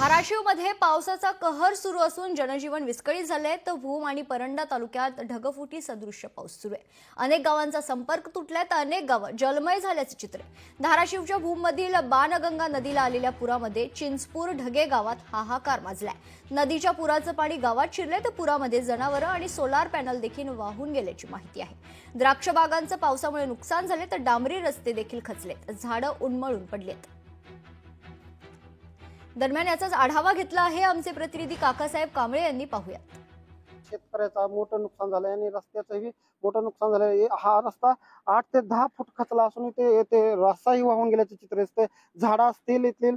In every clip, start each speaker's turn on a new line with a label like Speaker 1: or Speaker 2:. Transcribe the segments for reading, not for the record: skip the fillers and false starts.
Speaker 1: धाराशिवमध्ये पावसाचा कहर सुरू असून जनजीवन विस्कळीत झाले तर भूम आणि परंडा तालुक्यात ढगफुटी सदृश्य पाऊस सुरू आहे। अनेक गावांचा संपर्क तुटलाय तर अनेक गावं जलमय झाल्याचे चित्र आहे। धाराशिवच्या भूममधील बाणगंगा नदीला आलेल्या पुरामध्ये चिंचपूर ढगे गावात हाहाकार माजलाय। नदीच्या पुराचं पाणी गावात शिरले तर पुरामध्ये जनावरं आणि सोलार पॅनल देखील वाहून गेल्याची माहिती आहे। द्राक्ष बागांचं पावसामुळे नुकसान झाले तर डांबरी रस्ते देखील खचलेत, झाडं उन्मळून पडलीत। दरम्यान याचाच आढावा घेतला आहे आमचे प्रतिनिधी काकासाहेब कांबळे यांनी। पाहूया।
Speaker 2: शेतकऱ्याचा मोठं नुकसान झालंय आणि रस्त्याचंही मोठं नुकसान झालंय। हा रस्ता 8 ते 10 फूट खचला असून ते रस्ताही वाहून गेल्याचे चित्र दिसते। झाडं असतील, इथली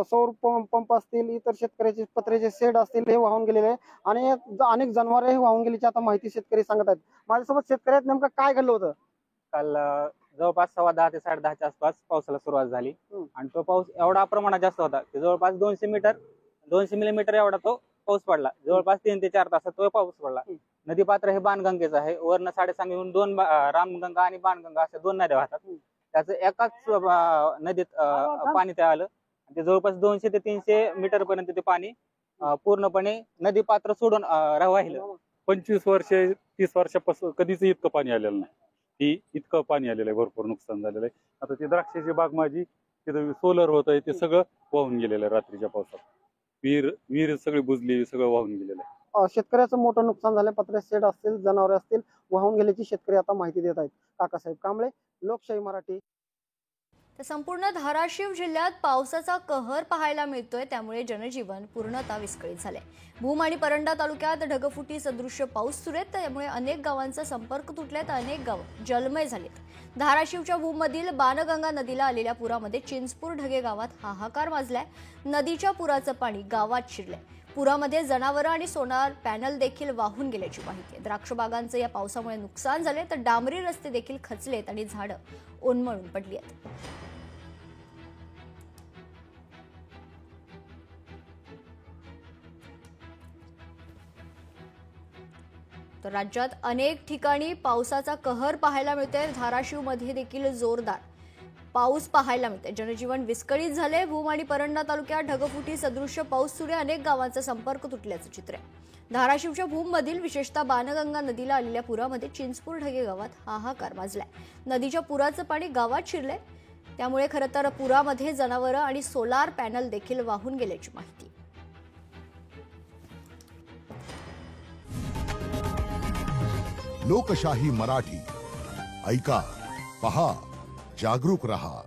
Speaker 2: सौर पंप असतील, इतर शेतकऱ्याचे पत्र्याचे शेड असतील, हे वाहून गेलेले आणि अनेक जनावरही वाहून गेल्याची आता माहिती शेतकरी सांगत आहेत। माझ्यासोबत शेतकऱ्यात नेमकं काय घडलं होतं?
Speaker 3: काल जवळपास 10:15 ते 10:30च्या आसपास पावसाला सुरुवात झाली आणि तो पाऊस एवढा प्रमाणात जास्त होता की जवळपास 200 मिलीमीटर एवढा तो पाऊस पडला। जवळपास 3 ते 4 तासात तो पाऊस पडला। नदी पात्र हे बाणगंगेचं आहे। वरनं 3.5 येऊन 2 रामगंगा आणि बाणगंगा अशा 2 नद्या वाहतात। त्याचं एकाच नदीत पाणी ते आलं। ते जवळपास 200 ते 300 मीटर पर्यंत ते पाणी पूर्णपणे नदी पात्र सोडून वाहिलं।
Speaker 4: 25 वर्ष 30 वर्षापासून कधीच इतकं पाणी आलेलं नाही। इतकं पाणी आलेलं आहे, भरपूर नुकसान झालेलं आहे। आता ती द्राक्षाची बाग माझी तिथं सोलर होत आहे, ते सगळं वाहून गेलेलं आहे रात्रीच्या पावसात। विहीर सगळी बुजली, सगळं वाहून गेलेलं आहे।
Speaker 2: शेतकऱ्याचं मोठं नुकसान झालंय। पत्रे शेड असतील, जनावरे असतील, वाहून गेल्याची शेतकरी आता माहिती देत आहेत। काकासाहेब कांबळे, लोकशाही मराठी।
Speaker 1: संपूर्ण धाराशिव जिल्ह्यात पावसाचा कहर पाहायला मिळतोय, त्यामुळे जनजीवन पूर्णतः विस्कळीत झालंय। भूम आणि परंडा तालुक्यात ढगफुटी सदृश्य पाऊस सुरू आहे, त्यामुळे अनेक गावांचा संपर्क तुटलाय तर अनेक गावं जलमय झालीत। धाराशिवच्या भूममधील बाणगंगा नदीला आलेल्या पुरामध्ये चिंचपूर ढगे गावात हाहाकार माजलाय। नदीच्या पुराचं पाणी गावात शिरलंय। पुरामध्ये जनावरं आणि सोलार पॅनल देखील वाहून गेल्याची माहिती आहे। द्राक्ष बागांचं या पावसामुळे नुकसान झाले तर डांबरी रस्ते देखील खचलेत आणि झाडं उन्मळून पडली आहेत। तर राज्यात अनेक ठिकाणी पावसाचा कहर पाहायला मिळतोय। धाराशिवमध्ये देखील जोरदार पाऊस पाहायला मिळतोय। जनजीवन विस्कळीत झाले। भूम आणि परंडा तालुक्यात ढगफुटी सदृश्य पाऊस सुरू आहे। अनेक गावांचा संपर्क तुटल्याचं चित्र आहे। धाराशिवच्या भूममधील विशेषतः बाणगंगा नदीला आलेल्या पुरामध्ये चिंचपूर ढगे गावात हाहाकार माजलाय। नदीच्या पुराचं पाणी गावात शिरलंय, त्यामुळे खरं तर पुरामध्ये जनावरं आणि सोलार पॅनल देखील वाहून गेल्याची माहिती।
Speaker 5: लोकशाही मराठी ऐका, पहा, जागरूक रहा।